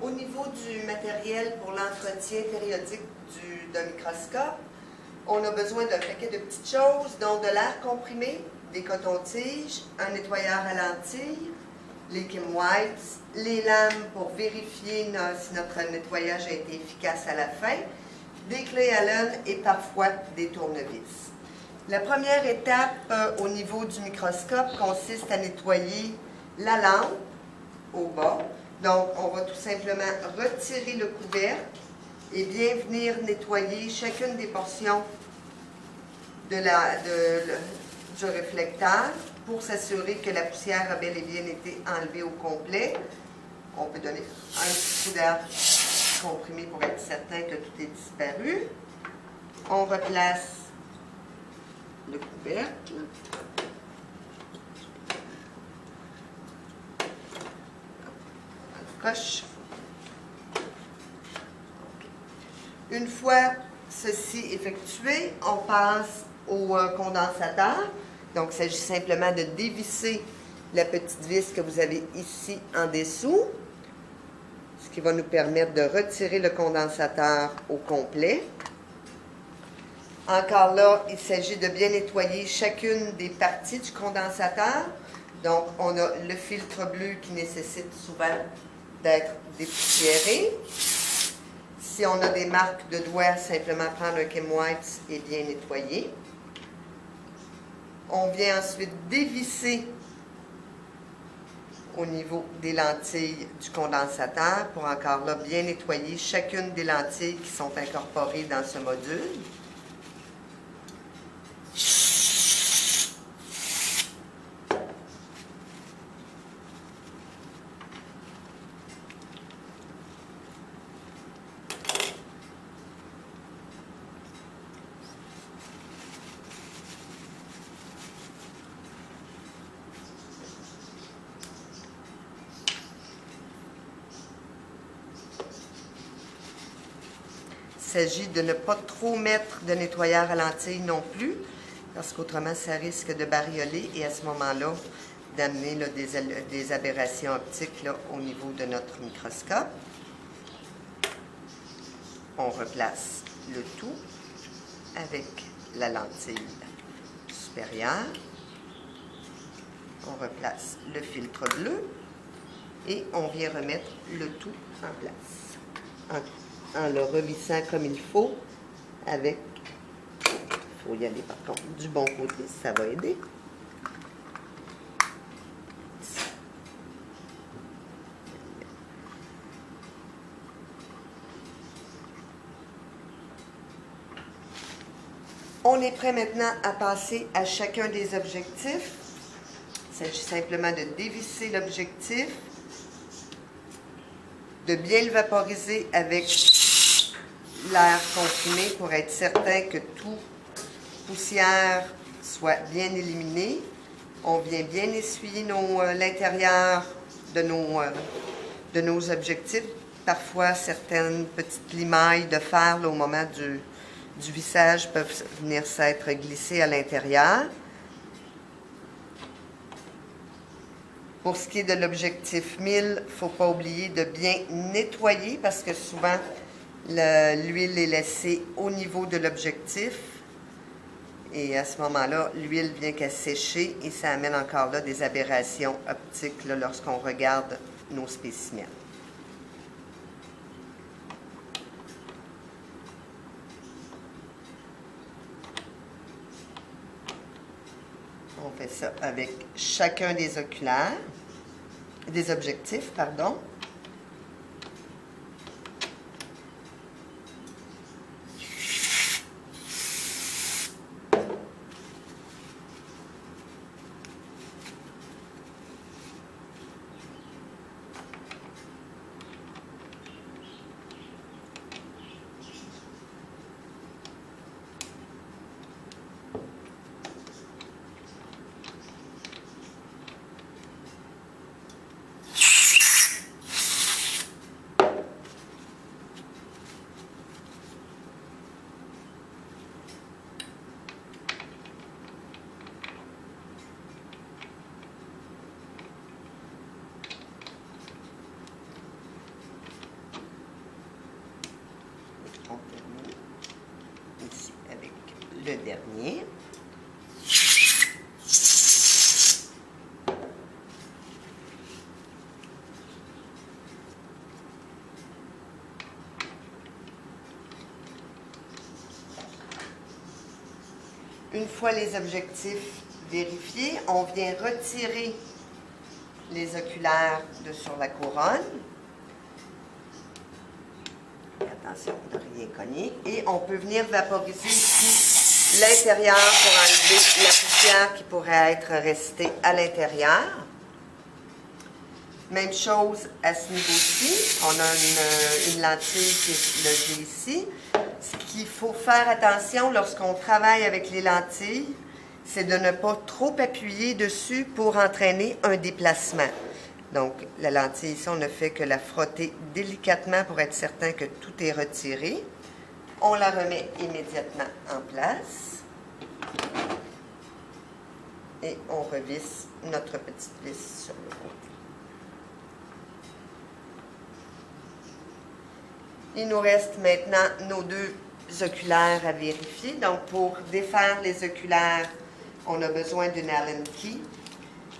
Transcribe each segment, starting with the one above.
Au niveau du matériel pour l'entretien périodique d'un microscope, on a besoin d'un paquet de petites choses, dont de l'air comprimé, des cotons-tiges, un nettoyeur à lentilles, les Kim Wipes, les lames pour vérifier si notre nettoyage a été efficace à la fin, des clés Allen et parfois des tournevis. La première étape au niveau du microscope consiste à nettoyer la lampe au bas. Donc, on va tout simplement retirer le couvercle et bien venir nettoyer chacune des portions du réflecteur pour s'assurer que la poussière a bel et bien été enlevée au complet. On peut donner un petit coup d'air comprimé pour être certain que tout est disparu. On replace le couvercle. Coche. Une fois ceci effectué, on passe au condensateur. Donc, il s'agit simplement de dévisser la petite vis que vous avez ici en dessous, ce qui va nous permettre de retirer le condensateur au complet. Encore là, il s'agit de bien nettoyer chacune des parties du condensateur. Donc, on a le filtre bleu qui nécessite souvent d'être dépoussiéré. Si on a des marques de doigts, simplement prendre un Kim Wipes et bien nettoyer. On vient ensuite dévisser au niveau des lentilles du condensateur pour encore là bien nettoyer chacune des lentilles qui sont incorporées dans ce module. Il s'agit de ne pas trop mettre de nettoyeur à lentilles non plus, parce qu'autrement, ça risque de barioler et à ce moment-là, d'amener des aberrations optiques là, au niveau de notre microscope. On replace le tout avec la lentille supérieure. On replace le filtre bleu et on vient remettre le tout en place. En le revissant comme il faut avec, il faut y aller par contre du bon côté, ça va aider. On est prêt maintenant à passer à chacun des objectifs. Il s'agit simplement de dévisser l'objectif, de bien le vaporiser avec l'air comprimé pour être certain que toute poussière soit bien éliminée. On vient bien essuyer l'intérieur de nos objectifs. Parfois, certaines petites limailles de fer là, au moment du vissage peuvent venir s'être glissées à l'intérieur. Pour ce qui est de l'objectif 1000, il ne faut pas oublier de bien nettoyer parce que souvent, l'huile est laissée au niveau de l'objectif. Et à ce moment-là, l'huile vient qu'à sécher et ça amène encore là des aberrations optiques là, lorsqu'on regarde nos spécimens. On fait ça avec chacun des objectifs, pardon. le dernier. Une fois les objectifs vérifiés, on vient retirer les oculaires de sur la couronne. Attention de ne rien cogner. Et on peut venir vaporiser ici l'intérieur pour enlever la poussière qui pourrait être restée à l'intérieur. Même chose à ce niveau-ci. On a une lentille qui est logée ici. Ce qu'il faut faire attention lorsqu'on travaille avec les lentilles, c'est de ne pas trop appuyer dessus pour entraîner un déplacement. Donc, la lentille ici, on ne fait que la frotter délicatement pour être certain que tout est retiré. On la remet immédiatement en place. Et on revisse notre petite vis sur le côté. Il nous reste maintenant nos deux oculaires à vérifier. Donc, pour défaire les oculaires, on a besoin d'une Allen key.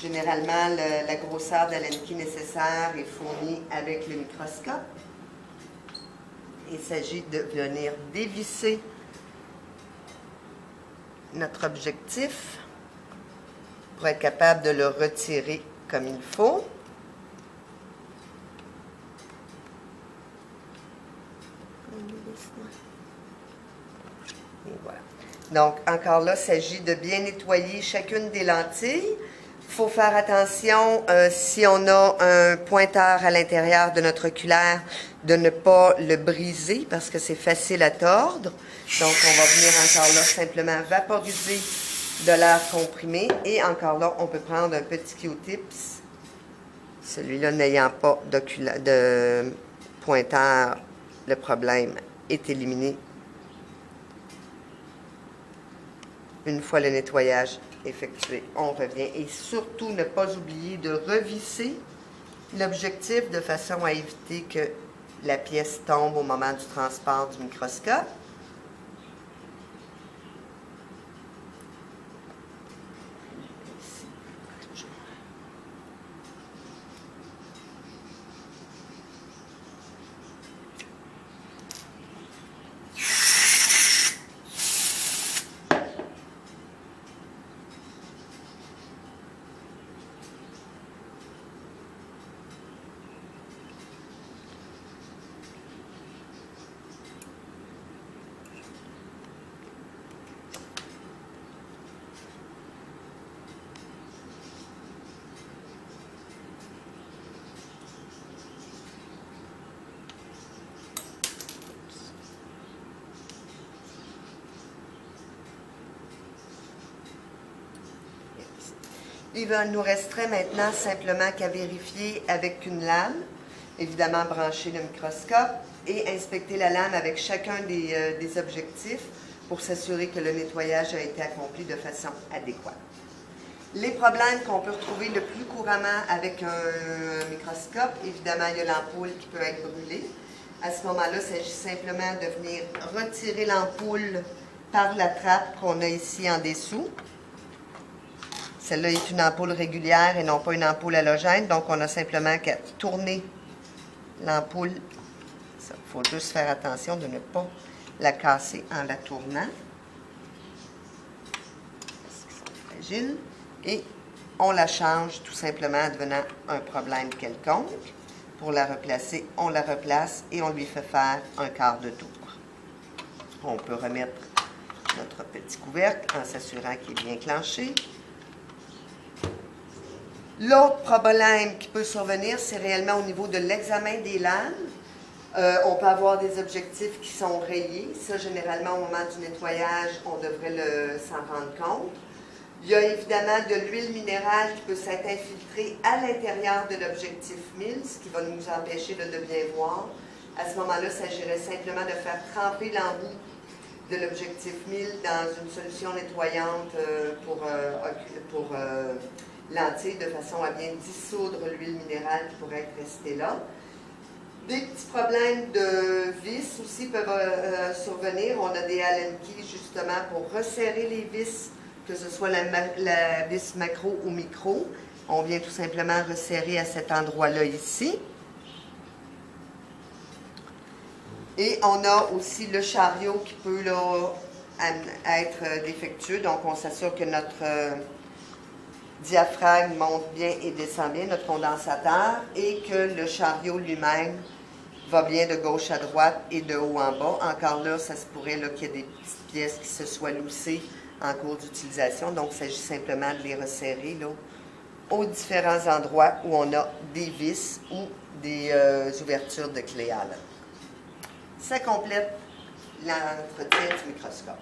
Généralement, la grosseur de l'Allen key nécessaire est fournie avec le microscope. Il s'agit de venir dévisser notre objectif pour être capable de le retirer comme il faut. Et voilà. Donc, encore là, il s'agit de bien nettoyer chacune des lentilles. Il faut faire attention, si on a un pointeur à l'intérieur de notre oculaire, de ne pas le briser parce que c'est facile à tordre. Donc, on va venir encore là simplement vaporiser de l'air comprimé. Et encore là, on peut prendre un petit Q-tips. Celui-là n'ayant pas de pointeur, le problème est éliminé. Une fois le nettoyage effectué, on revient. Et surtout, ne pas oublier de revisser l'objectif de façon à éviter que la pièce tombe au moment du transport du microscope. Il nous resterait maintenant simplement qu'à vérifier avec une lame, évidemment brancher le microscope et inspecter la lame avec chacun des objectifs pour s'assurer que le nettoyage a été accompli de façon adéquate. Les problèmes qu'on peut retrouver le plus couramment avec un microscope, évidemment, il y a l'ampoule qui peut être brûlée. À ce moment-là, il s'agit simplement de venir retirer l'ampoule par la trappe qu'on a ici en dessous. Celle-là est une ampoule régulière et non pas une ampoule halogène, donc on a simplement qu'à tourner l'ampoule. Il faut juste faire attention de ne pas la casser en la tournant. Parce qu'ils sont fragiles. Et on la change tout simplement devenant un problème quelconque. Pour la replacer, on la replace et on lui fait faire un quart de tour. On peut remettre notre petit couvercle en s'assurant qu'il est bien clenché. L'autre problème qui peut survenir, c'est réellement au niveau de l'examen des lames. On peut avoir des objectifs qui sont rayés. Ça, généralement, au moment du nettoyage, on devrait s'en rendre compte. Il y a évidemment de l'huile minérale qui peut s'être infiltrée à l'intérieur de l'objectif 1000, ce qui va nous empêcher de bien voir. À ce moment-là, il s'agirait simplement de faire tremper l'embout de l'objectif 1000 dans une solution nettoyante pour lentille de façon à bien dissoudre l'huile minérale qui pourrait être restée là. Des petits problèmes de vis aussi peuvent survenir. On a des Allen keys justement pour resserrer les vis, que ce soit la vis macro ou micro. On vient tout simplement resserrer à cet endroit-là ici. Et on a aussi le chariot qui peut là, être défectueux. Donc, on s'assure que notre diaphragme monte bien et descend bien, notre condensateur, et que le chariot lui-même va bien de gauche à droite et de haut en bas. Encore là, ça se pourrait qu'il y ait des petites pièces qui se soient loussées en cours d'utilisation. Donc, il s'agit simplement de les resserrer là, aux différents endroits où on a des vis ou des ouvertures de clé Allen. Ça complète l'entretien du microscope.